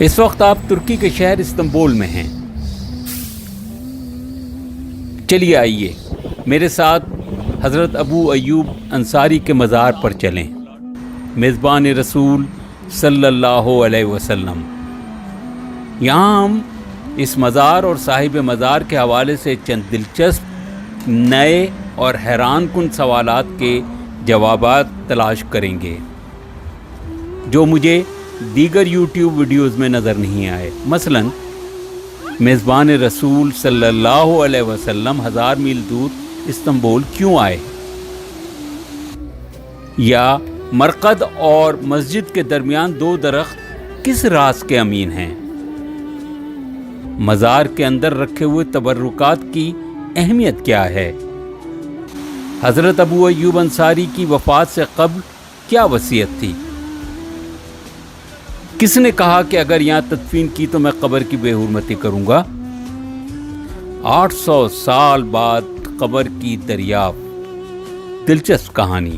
اس وقت آپ ترکی کے شہر استنبول میں ہیں۔ چلیے آئیے میرے ساتھ حضرت ابو ایوب انصاری کے مزار پر چلیں۔ میزبان رسول صلی اللہ علیہ وسلم۔ یہاں ہم اس مزار اور صاحب مزار کے حوالے سے چند دلچسپ، نئے اور حیران کن سوالات کے جوابات تلاش کریں گے جو مجھے دیگر یوٹیوب ویڈیوز میں نظر نہیں آئے۔ مثلاً میزبان رسول صلی اللہ علیہ وسلم 1000 میل دور استنبول کیوں آئے، یا مرقد اور مسجد کے درمیان 2 درخت کس راز کے امین ہیں، مزار کے اندر رکھے ہوئے تبرکات کی اہمیت کیا ہے، حضرت ابو ایوب انصاری کی وفات سے قبل کیا وصیت تھی، کس نے کہا کہ اگر یہاں تدفین کی تو میں قبر کی بے حرمتی کروں گا۔ 800 سال بعد قبر کی دریافت، دلچسپ کہانی۔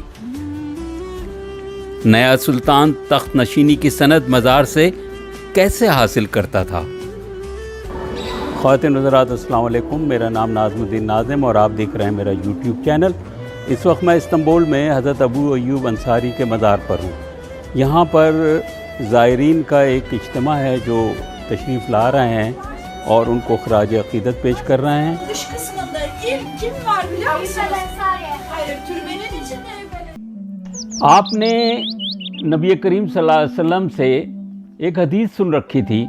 نیا سلطان تخت نشینی کی سند مزار سے کیسے حاصل کرتا تھا؟ خواتین حضرات السلام علیکم، میرا نام ناظم الدین ناظم اور آپ دیکھ رہے ہیں میرا یوٹیوب چینل۔ اس وقت میں استنبول میں حضرت ابو ایوب انصاری کے مزار پر ہوں۔ یہاں پر زائرین کا ایک اجتماع ہے جو تشریف لا رہے ہیں اور ان کو خراج عقیدت پیش کر رہے ہیں۔ آپ نے نبی کریم صلی اللہ علیہ وسلم سے ایک حدیث سن رکھی تھی،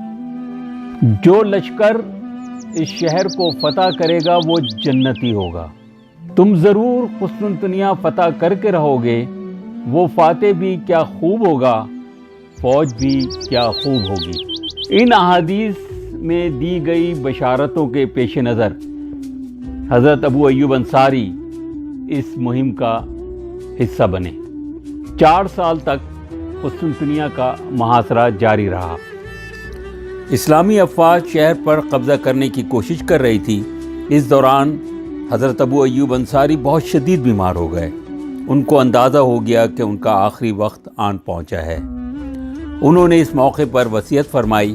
جو لشکر اس شہر کو فتح کرے گا وہ جنتی ہوگا۔ تم ضرور قسطنطنیہ فتح کر کے رہو گے، وہ فاتح بھی کیا خوب ہوگا، فوج بھی کیا خوب ہوگی۔ ان احادیث میں دی گئی بشارتوں کے پیش نظر حضرت ابو ایوب انصاری اس مہم کا حصہ بنے۔ 4 سال تک قسطنطنیہ کا محاصرہ جاری رہا۔ اسلامی افواج شہر پر قبضہ کرنے کی کوشش کر رہی تھی۔ اس دوران حضرت ابو ایوب انصاری بہت شدید بیمار ہو گئے۔ ان کو اندازہ ہو گیا کہ ان کا آخری وقت آن پہنچا ہے۔ انہوں نے اس موقع پر وصیت فرمائی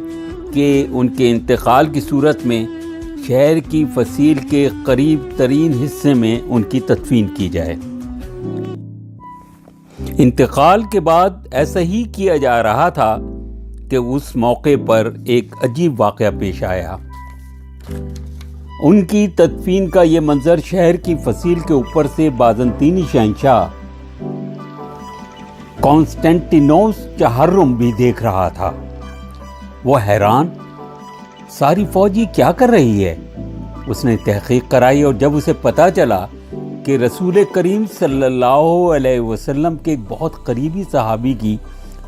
کہ ان کے انتقال کی صورت میں شہر کی فصیل کے قریب ترین حصے میں ان کی تدفین کی جائے۔ انتقال کے بعد ایسا ہی کیا جا رہا تھا کہ اس موقع پر ایک عجیب واقعہ پیش آیا۔ ان کی تدفین کا یہ منظر شہر کی فصیل کے اوپر سے بازنطینی شہنشاہ کانسٹینٹینوس چہرم بھی دیکھ رہا تھا۔ وہ حیران، ساری فوج یہ کیا کر رہی ہے؟ اس نے تحقیق کرائی اور جب اسے پتہ چلا کہ رسول کریم صلی اللہ علیہ وسلم کے ایک بہت قریبی صحابی کی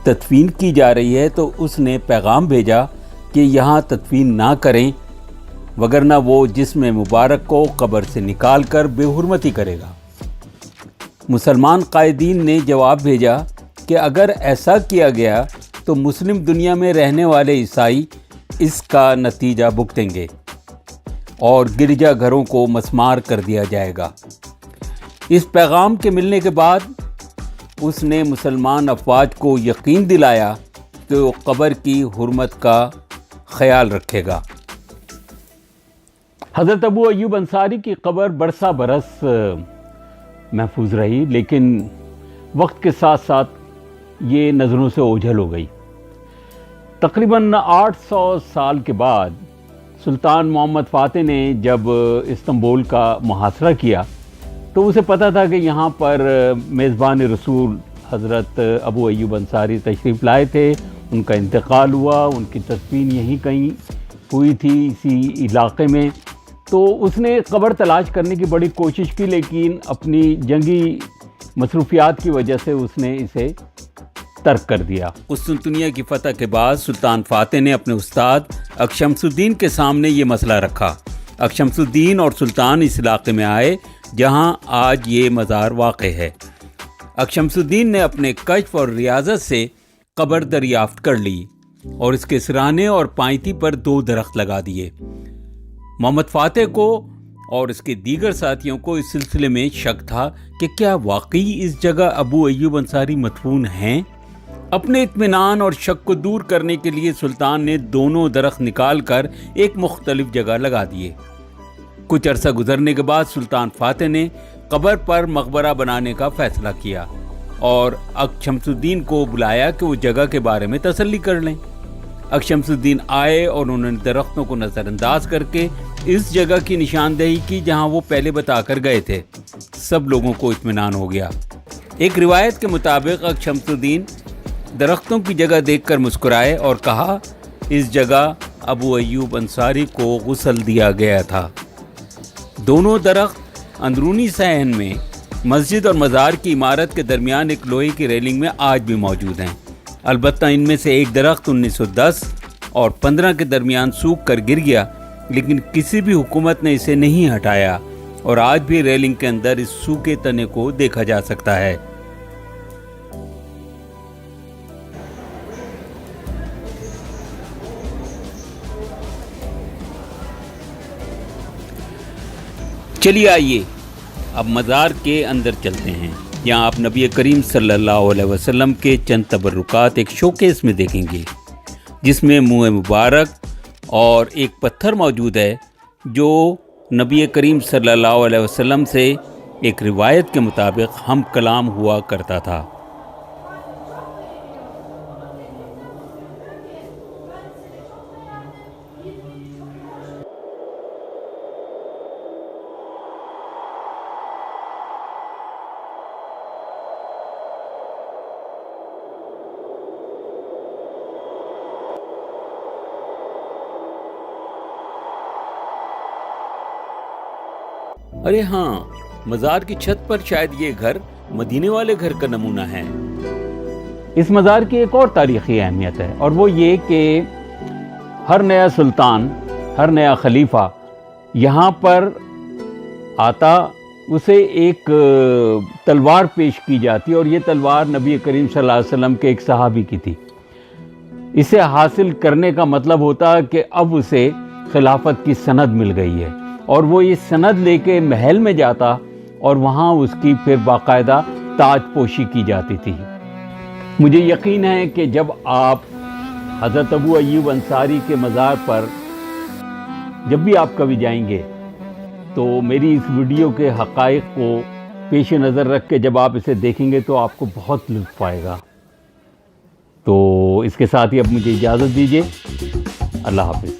تدفین کی جا رہی ہے تو اس نے پیغام بھیجا کہ یہاں تدفین نہ کریں، وگرنہ وہ جسم مبارک کو قبر سے نکال کر بے حرمتی کرے گا۔ مسلمان قائدین نے جواب بھیجا کہ اگر ایسا کیا گیا تو مسلم دنیا میں رہنے والے عیسائی اس کا نتیجہ بھگتیں گے اور گرجا گھروں کو مسمار کر دیا جائے گا۔ اس پیغام کے ملنے کے بعد اس نے مسلمان افواج کو یقین دلایا کہ وہ قبر کی حرمت کا خیال رکھے گا۔ حضرت ابو ایوب انصاری کی قبر برسہ برس محفوظ رہی، لیکن وقت کے ساتھ ساتھ یہ نظروں سے اوجھل ہو گئی۔ تقریباً 800 سال کے بعد سلطان محمد فاتح نے جب استنبول کا محاصرہ کیا تو اسے پتہ تھا کہ یہاں پر میزبان رسول حضرت ابو ایوب انصاری تشریف لائے تھے، ان کا انتقال ہوا، ان کی تدفین یہیں کہیں ہوئی تھی اسی علاقے میں۔ تو اس نے قبر تلاش کرنے کی بڑی کوشش کی، لیکن اپنی جنگی مصروفیات کی وجہ سے اس نے اسے ترک کر دیا۔ قسطنطنیہ کی فتح کے بعد سلطان فاتح نے اپنے استاد اکشمس الدین کے سامنے یہ مسئلہ رکھا۔ اکشمس الدین اور سلطان اس علاقے میں آئے جہاں آج یہ مزار واقع ہے۔ اکشمس الدین نے اپنے کشف اور ریاضت سے قبر دریافت کر لی اور اس کے سرانے اور پائنتی پر 2 درخت لگا دیے۔ محمد فاتح کو اور اس کے دیگر ساتھیوں کو اس سلسلے میں شک تھا کہ کیا واقعی اس جگہ ابو ایوب انصاری مدفون ہیں اپنے اطمینان اور شک کو دور کرنے کے لیے سلطان نے دونوں درخت نکال کر ایک مختلف جگہ لگا دیے۔ کچھ عرصہ گزرنے کے بعد سلطان فاتح نے قبر پر مقبرہ بنانے کا فیصلہ کیا اور اک شمس الدین کو بلایا کہ وہ جگہ کے بارے میں تسلی کر لیں۔ اک شمس الدین آئے اور انہوں نے درختوں کو نظر انداز کر کے اس جگہ کی نشاندہی کی جہاں وہ پہلے بتا کر گئے تھے۔ سب لوگوں کو اطمینان ہو گیا۔ ایک روایت کے مطابق اک شمس الدین درختوں کی جگہ دیکھ کر مسکرائے اور کہا، اس جگہ ابو ایوب انصاری کو غسل دیا گیا تھا۔ دونوں درخت اندرونی صحن میں مسجد اور مزار کی عمارت کے درمیان ایک لوہے کی ریلنگ میں آج بھی موجود ہیں۔ البتہ ان میں سے ایک درخت 1910 اور 15 کے درمیان سوکھ کر گر گیا، لیکن کسی بھی حکومت نے اسے نہیں ہٹایا اور آج بھی ریلنگ کے اندر اس سوکھے تنے کو دیکھا جا سکتا ہے۔ چلیے آئیے اب مزار کے اندر چلتے ہیں۔ یہاں آپ نبی کریم صلی اللہ علیہ وسلم کے چند تبرکات ایک شوکیس میں دیکھیں گے، جس میں منہ مبارک اور ایک پتھر موجود ہے جو نبی کریم صلی اللہ علیہ وسلم سے ایک روایت کے مطابق ہم کلام ہوا کرتا تھا۔ ارے ہاں، مزار کی چھت پر شاید یہ گھر مدینے والے گھر کا نمونہ ہے۔ اس مزار کی ایک اور تاریخی اہمیت ہے، اور وہ یہ کہ ہر نیا سلطان، ہر نیا خلیفہ یہاں پر آتا، اسے ایک تلوار پیش کی جاتی، اور یہ تلوار نبی کریم صلی اللہ علیہ وسلم کے ایک صحابی کی تھی۔ اسے حاصل کرنے کا مطلب ہوتا کہ اب اسے خلافت کی سند مل گئی ہے، اور وہ یہ سند لے کے محل میں جاتا اور وہاں اس کی پھر باقاعدہ تاج پوشی کی جاتی تھی۔ مجھے یقین ہے کہ جب آپ حضرت ابو ایوب انصاری کے مزار پر جب بھی آپ کبھی جائیں گے تو میری اس ویڈیو کے حقائق کو پیش نظر رکھ کے جب آپ اسے دیکھیں گے تو آپ کو بہت لطف آئے گا۔ تو اس کے ساتھ ہی اب مجھے اجازت دیجیے، اللہ حافظ۔